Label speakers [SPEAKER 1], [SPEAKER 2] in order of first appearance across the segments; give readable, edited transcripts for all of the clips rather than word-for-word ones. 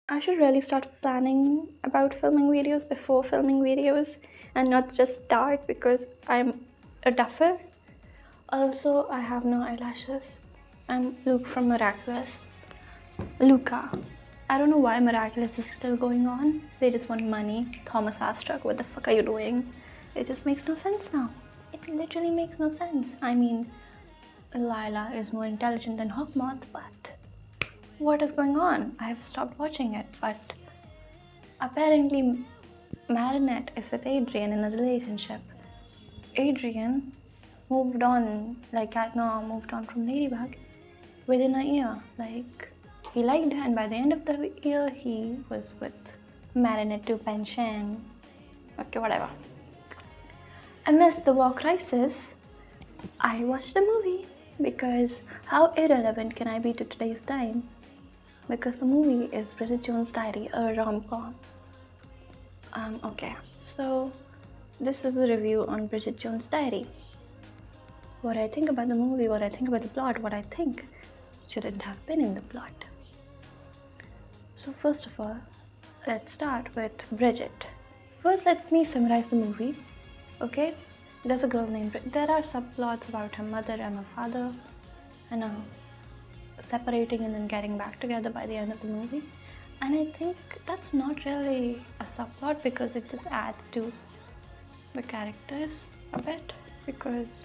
[SPEAKER 1] I should really start planning about filming videos before filming videos and not just start because I'm a duffer. Also, I have no eyelashes. I'm Luke from Miraculous. Luca. I don't know why Miraculous is still going on. They just want money. Thomas Astruck, what the fuck are you doing? It just makes no sense now. It literally makes no sense. I mean, Lila is more intelligent than Hawkmoth, but what is going on? I have stopped watching it, but apparently Marinette is with Adrian in a relationship. Adrian moved on, like Katna moved on from Ladybug within a year. Like, he liked her, and by the end of the year, he was with Marinette to pension. Okay, whatever. I missed the War Crisis. I watched the movie because how irrelevant can I be to today's time? Because the movie is Bridget Jones' Diary, a rom-com. Okay, so this is a review on Bridget Jones' Diary. What I think about the movie, what I think about the plot, what I think shouldn't have been in the plot. So first of all, let's start with Bridget. First, let me summarize the movie. Okay, there's a girl named Bridget. There are subplots about her mother and her father, and separating and then getting back together by the end of the movie. And I think that's not really a subplot because it just adds to the characters a bit, because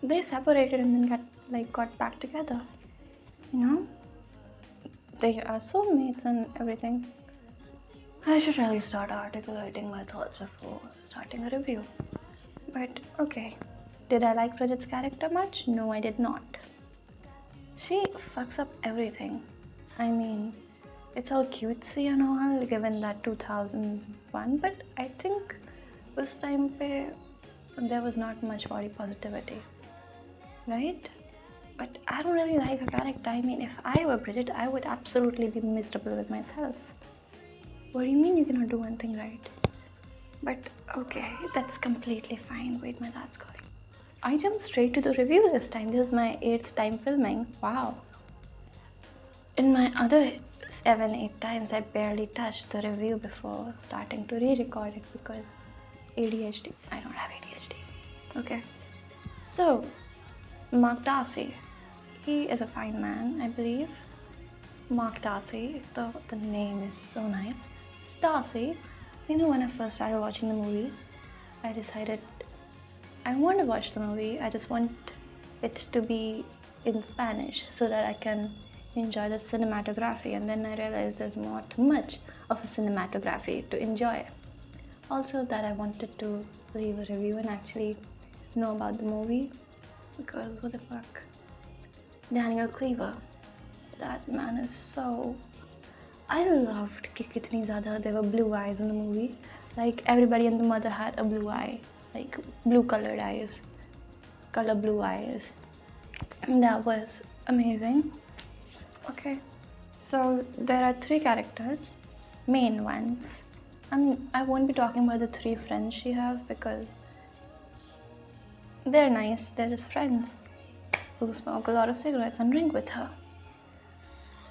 [SPEAKER 1] they separated and then got back together. You know, they are soulmates and everything. I should really start articulating my thoughts before starting a review. But okay, did I like Bridget's character much? No, I did not. She fucks up everything. I mean, it's all cutesy and all, given that 2001, but I think this time there was not much body positivity, right? But I don't really like her character. I mean, if I were Bridget, I would absolutely be miserable with myself. What do you mean you cannot do one thing right? But okay, that's completely fine. Wait, my dad's calling. I jumped straight to the review this time. This is my 8th time filming. Wow. In my other 7-8 times, I barely touched the review before starting to re-record it because ADHD. I don't have ADHD. Okay. So, Mark Darcy. He is a fine man, I believe. Mark Darcy. The name is so nice. It's Darcy. You know, when I first started watching the movie, I decided I want to watch the movie. I just want it to be in Spanish so that I can enjoy the cinematography, and then I realized there's not much of a cinematography to enjoy. Also, that I wanted to leave a review and actually know about the movie, because what the fuck? Daniel Cleaver, that man is so... I loved कि कितनी ज़्यादा there were blue eyes in the movie. Like everybody and the mother had a blue eye, like blue colored eyes, color blue eyes. And that was amazing. Okay, so there are 3 characters, main ones. I won't be talking about the 3 friends she has because they're nice. They're just friends who smoke a lot of cigarettes and drink with her.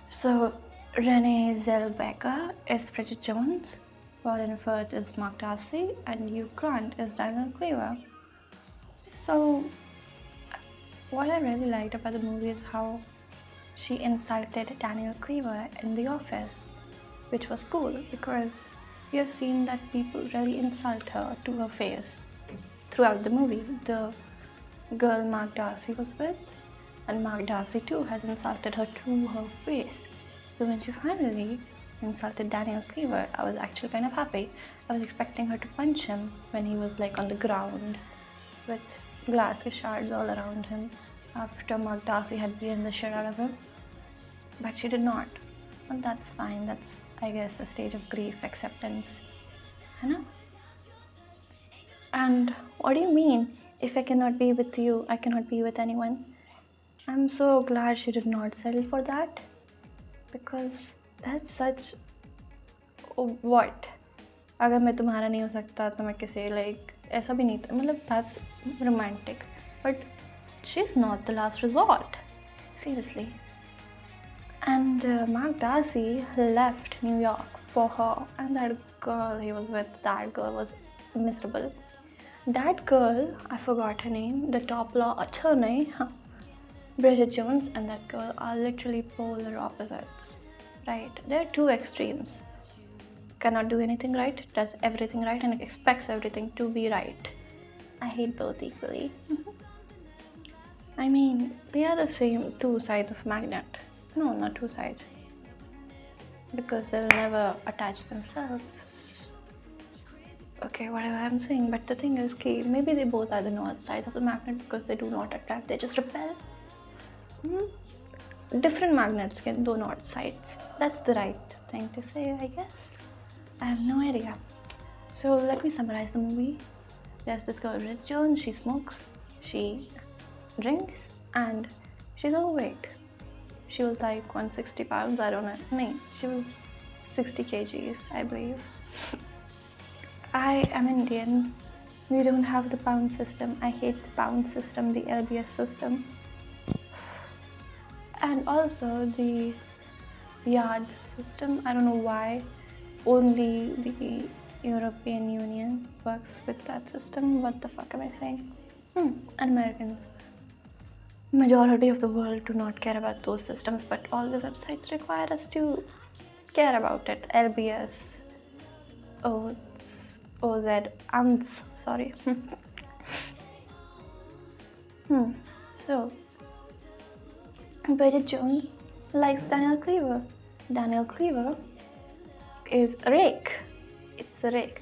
[SPEAKER 1] So Renee Zellweger is Bridget Jones, Warren Firth is Mark Darcy, and Hugh Grant is Daniel Cleaver. So what I really liked about the movie is how she insulted Daniel Cleaver in the office, which was cool because we have seen that people really insult her to her face throughout the movie. The girl Mark Darcy was with, and Mark Darcy too has insulted her to her face. So when she finally insulted Daniel Cleaver, I was actually kind of happy. I was expecting her to punch him when he was like on the ground with glass shards all around him after Mark Darcy had beaten the shit out of him. But she did not. And that's fine. That's, I guess, a stage of grief, acceptance. I know. And what do you mean? If I cannot be with you, I cannot be with anyone. I'm so glad she did not settle for that. Because that's such... what? अगर मैं तुम्हारा नहीं हो सकता तो मैं किसी ऐसा भी नहीं था, मतलब that's romantic, but she's not the last resort, seriously. And Mark Darcy left New York for her, and that girl he was with, that girl was miserable. That girl, I forgot her name, the top law attorney, Bridget Jones, and that girl are literally polar opposites, right? They're two extremes. Cannot do anything right, does everything right, and expects everything to be right. I hate both equally. I mean, they are the same two sides of magnet. No, not two sides. Because they'll never attach themselves. Okay, whatever I'm saying, but the thing is, okay, maybe they both are the north sides of the magnet because they do not attract, they just repel. Different magnets can do north sides. That's the right thing to say, I guess. I have no idea. So let me summarize the movie. There's this girl, Bridget Jones, she smokes, she drinks, and she's overweight. She was like 160 pounds, I don't know. No, she was 60 kgs, I believe. I am Indian. We don't have the pound system. I hate the pound system, the LBS system. And also the yard system. I don't know why only the European Union works with that system. What the fuck am I saying? And Americans. Majority of the world do not care about those systems, but all the websites require us to care about it. LBS, OZ, ANTS, sorry. So, Bridget Jones likes Daniel Cleaver. Daniel Cleaver is a rake. It's a rake.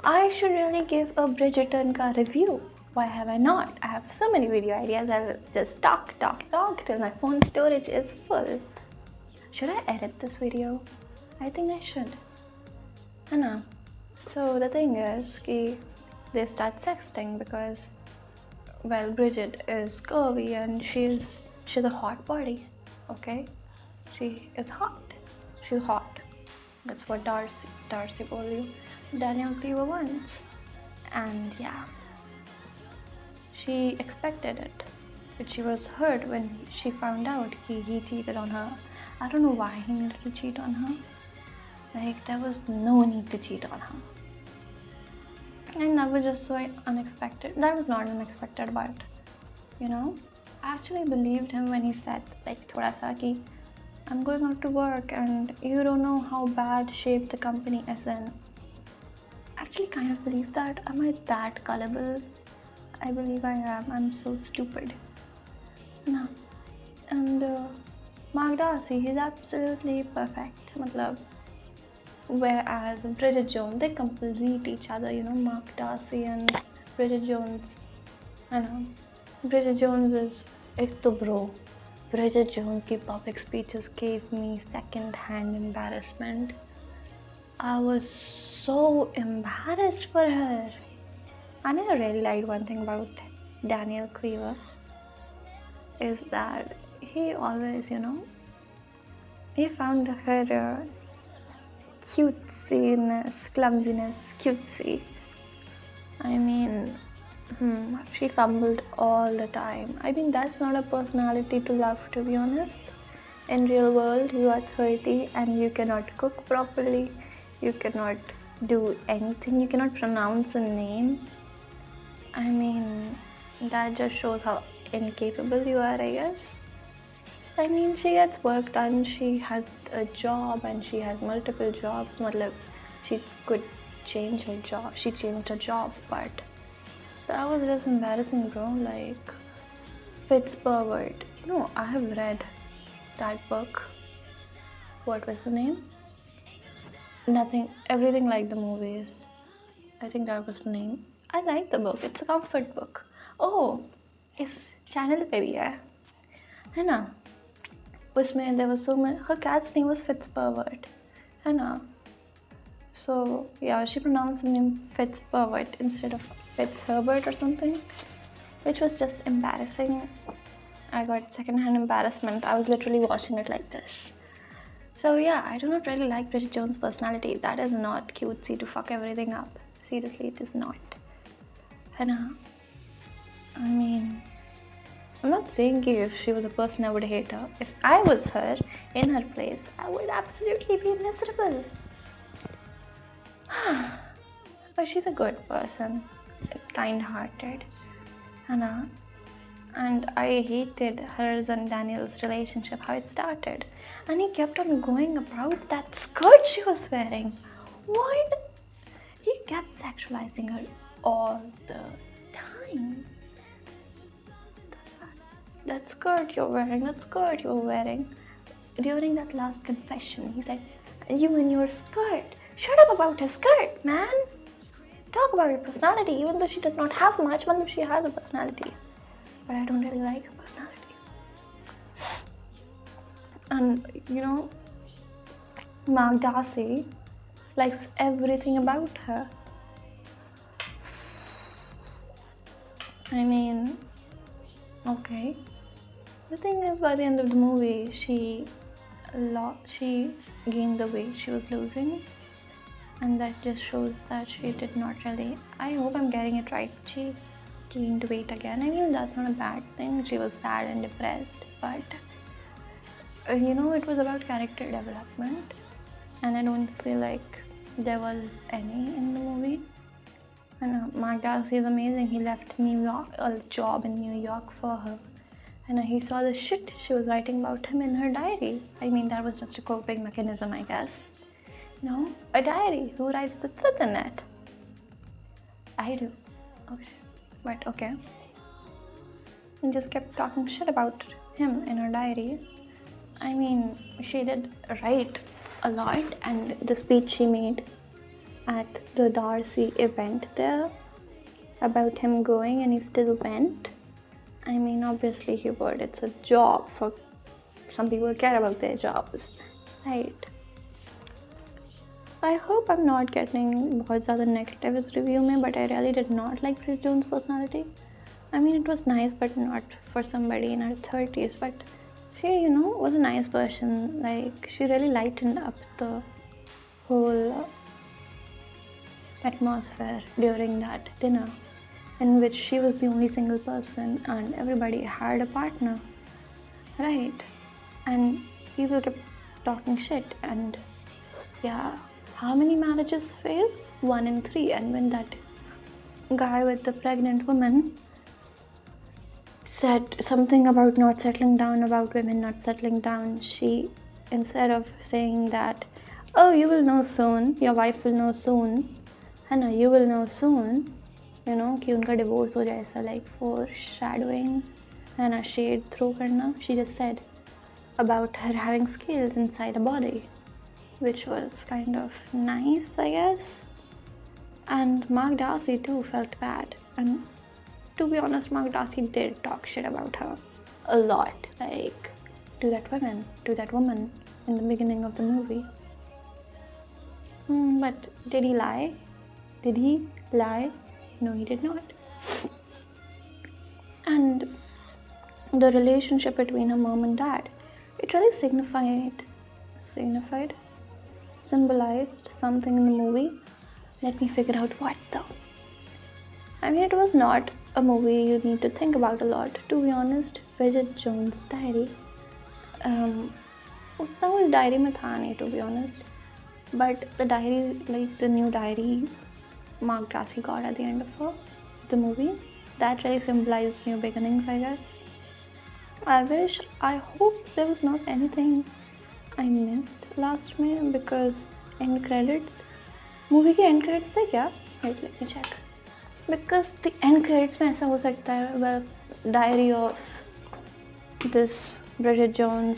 [SPEAKER 1] I should really give a Bridgerton ka review. Why have I not? I have so many video ideas. I will just talk till my phone storage is full. Should I edit this video? I think I should. I know. So the thing is, they start sexting because, well, Bridget is curvy and she's a hot body. Okay, she is hot. She's hot. That's what Darcy told you. Daniel Cleaver wants, and yeah. She expected it, but she was hurt when she found out he cheated on her. I don't know why he needed to cheat on her. Like, there was no need to cheat on her. And that was just so unexpected. That was not unexpected, but, you know, I actually believed him when he said, like, thoda sa ki, I'm going out to work and you don't know how bad shape the company is in. I actually kind of believe that. Am I that gullible? I believe I am. I'm so stupid. No. And Mark Darcy, he's absolutely perfect. Whereas Bridget Jones, they complete each other, you know, Mark Darcy and Bridget Jones. I know. Bridget Jones is ek to bro. Bridget Jones' की public speeches gave me second-hand embarrassment. I was so embarrassed for her. I never really liked one thing about Daniel Cleaver is that he always, you know, he found her cutesiness, clumsiness, cutesy. I mean, she fumbled all the time. I mean, that's not a personality to love, to be honest. In real world, you are 30 and you cannot cook properly. You cannot do anything. You cannot pronounce a name. I mean, that just shows how incapable you are, I guess. I mean, she gets work done, she has a job and she has multiple jobs. She could change her job. She changed her job, but that was just embarrassing, bro. Like, Fitzpervert. You know, I have read that book. What was the name? Everything like the movies. I think that was the name. I like the book. It's a comfort book. Oh, इस channel पे भी है ना? उसमें there was so many. Her cat's name was Fitzpervert, है ना? So yeah, she pronounced the name Fitzpervert instead of Fitzherbert or something, which was just embarrassing. I got secondhand embarrassment. I was literally watching it like this. So yeah, I do not really like Bridget Jones' personality. That is not cutesy to fuck everything up. Seriously, it is not. I mean, I'm not saying if she was a person I would hate her. If I was her, in her place, I would absolutely be miserable. But she's a good person, kind-hearted, Hannah. And I hated hers and Daniel's relationship, how it started. And he kept on going about that skirt she was wearing. What? He kept sexualizing her all the time. That skirt you're wearing, that skirt you're wearing. During that last confession, he said, you and your skirt. Shut up about her skirt, man. Talk about her personality, even though she does not have much, but she has a personality. But I don't really like her personality. And you know, Mark Darcy likes everything about her. I mean, okay. The thing is, by the end of the movie, she gained the weight she was losing, and that just shows that she did not really. I hope I'm getting it right. She gained weight again. I mean, that's not a bad thing. She was sad and depressed, but you know, it was about character development, and I don't feel like there was any in the movie. And Mark Darcy is amazing. He left New York, a job in New York for her, and he saw the shit she was writing about him in her diary. I mean, that was just a coping mechanism, I guess. No, a diary. Who writes the truth in it? I do. Okay. But okay. And just kept talking shit about him in her diary. I mean, she did write a lot, and the speech she made at the Darcy event there about him going, and he still went. I mean, obviously he would. It's a job. For some people care about their jobs, right? I hope I'm not getting बहुत ज़्यादा negative इस review में, but I really did not like Bridget Jones' personality. I mean, it was nice, but not for somebody in her 30s. But she, you know, was a nice person. Like, she really lightened up the whole atmosphere during that dinner, in which she was the only single person and everybody had a partner, right? And people kept talking shit, and yeah, how many marriages fail? 1 in 3. And when that guy with the pregnant woman said something about not settling down, about women not settling down, she, instead of saying that, oh, you will know soon, your wife will know soon, Hannah, you will know soon, you know, कि उनका divorce हो जाए, ऐसा like foreshadowing and a shade throw करना, she just said about her having scales inside a body, which was kind of nice, I guess. And Mark Darcy too felt bad, and to be honest, Mark Darcy did talk shit about her a lot, like to that woman in the beginning of the movie. But did he lie? Did he lie? No, he did not. And the relationship between her mom and dad, it really symbolized something in the movie. Let me figure out what though. I mean, it was not a movie you need to think about a lot, to be honest. Bridget Jones' diary, उतना कुछ diary में था नहीं, to be honest. But the diary, like the new diary Mark Darcy got at the end of the movie, that really symbolized new beginnings, I guess. I hope there was not anything I missed last में, because end credits, movie के end credits थे क्या? Wait, let me check. Because the end credits में ऐसा हो सकता है, well, diary of this Bridget Jones,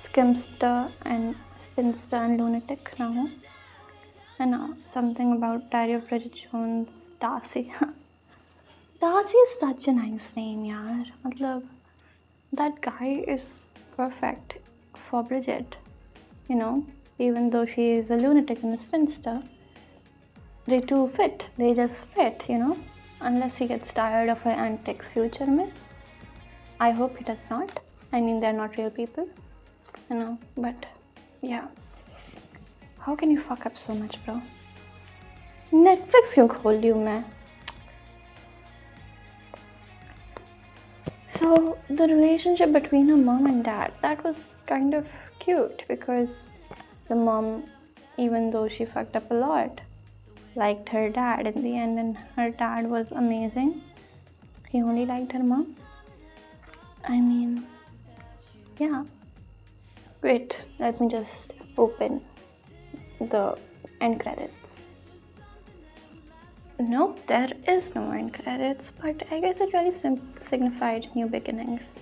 [SPEAKER 1] skimster and spinster and lunatic ना हो, and something about Diary of Bridget Jones, Darcy. Darcy is such a nice name, yaar. मतलब, that guy is perfect for Bridget, you know, even though she is a lunatic and a spinster. They two fit, they just fit, you know, unless he gets tired of her antics future में. I hope he does not. I mean, they're not real people, you know, but yeah. How can you fuck up so much, bro? Netflix क्यों खोल ली हूँ मैं? So So the relationship between her mom and dad, that was kind of cute because the mom, even though she fucked up a lot, liked her dad in the end, and her dad was amazing. He only liked her mom. I mean, yeah. Wait, let me just open the end credits. Nope, there is no end credits, but I guess it really signified new beginnings.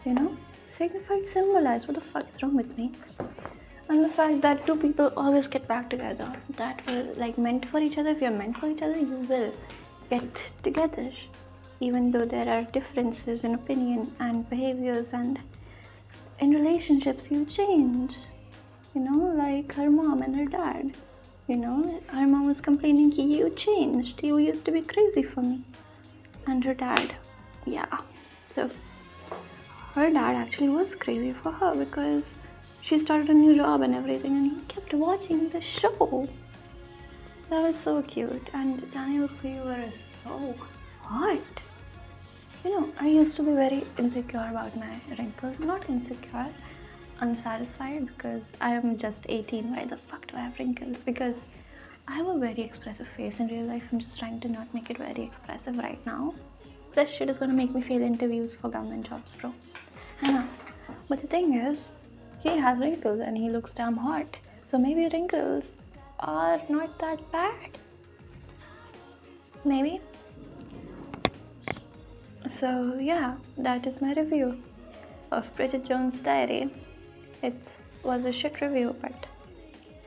[SPEAKER 1] You know? Signified, symbolized. What the fuck is wrong with me? And the fact that two people always get back together. That was like meant for each other. If you're meant for each other, you will get together. Even though there are differences in opinion and behaviors, and in relationships you change. You know, like her mom and her dad. You know, her mom was complaining, you changed. You used to be crazy for me. And her dad, yeah. So her dad actually was crazy for her because she started a new job and everything, and he kept watching the show. That was so cute. And Daniel Cleaver is so hot. You know, I used to be very insecure about my wrinkles. Not insecure, unsatisfied, because I am just 18. Why the fuck do I have wrinkles? Because I have a very expressive face in real life. I'm just trying to not make it very expressive right now. This shit is gonna make me fail interviews for government jobs, bro. I know. But the thing is, he has wrinkles and he looks damn hot. So maybe wrinkles are not that bad. Maybe. So yeah, that is my review of Bridget Jones' Diary. It was a shit review, but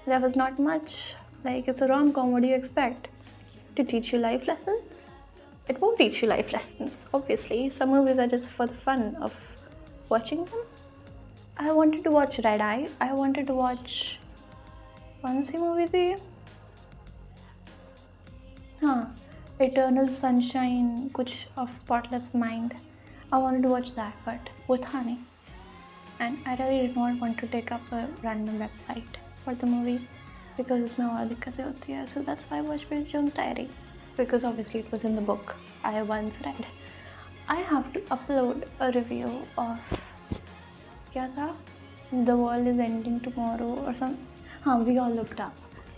[SPEAKER 1] there was not much. Like, it's a rom-com, what do you expect? To teach you life lessons? It won't teach you life lessons, obviously. Some movies are just for the fun of watching them. I wanted to watch Red Eye. I wanted to watch... कौन सी movie थी? हाँ, Eternal Sunshine, कुछ of Spotless Mind. I wanted to watch that, but वो था नहीं. And I really did not want to take up a random website for the movie because इसमें और दिक्कतें होती हैं. So that's why I watched Bridget Jones' Diary, because obviously it was in the book I once read. I have to upload a review of क्या था? The World is Ending Tomorrow or something. हाँ, We All Looked Up.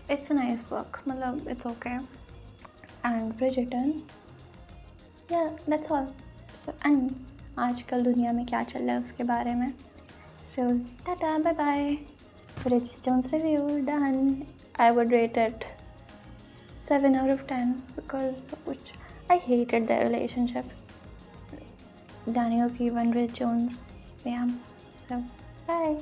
[SPEAKER 1] It's a nice book. मतलब it's okay. And Bridgerton. Yeah, that's all. So, and आजकल दुनिया में क्या चल रहा है उसके बारे में. So, tata, bye bye. Bridget Jones review done. I would rate it 7 out of 10 because I hated their relationship. Daniel Keevan, Bridget Jones. Yeah. So, bye.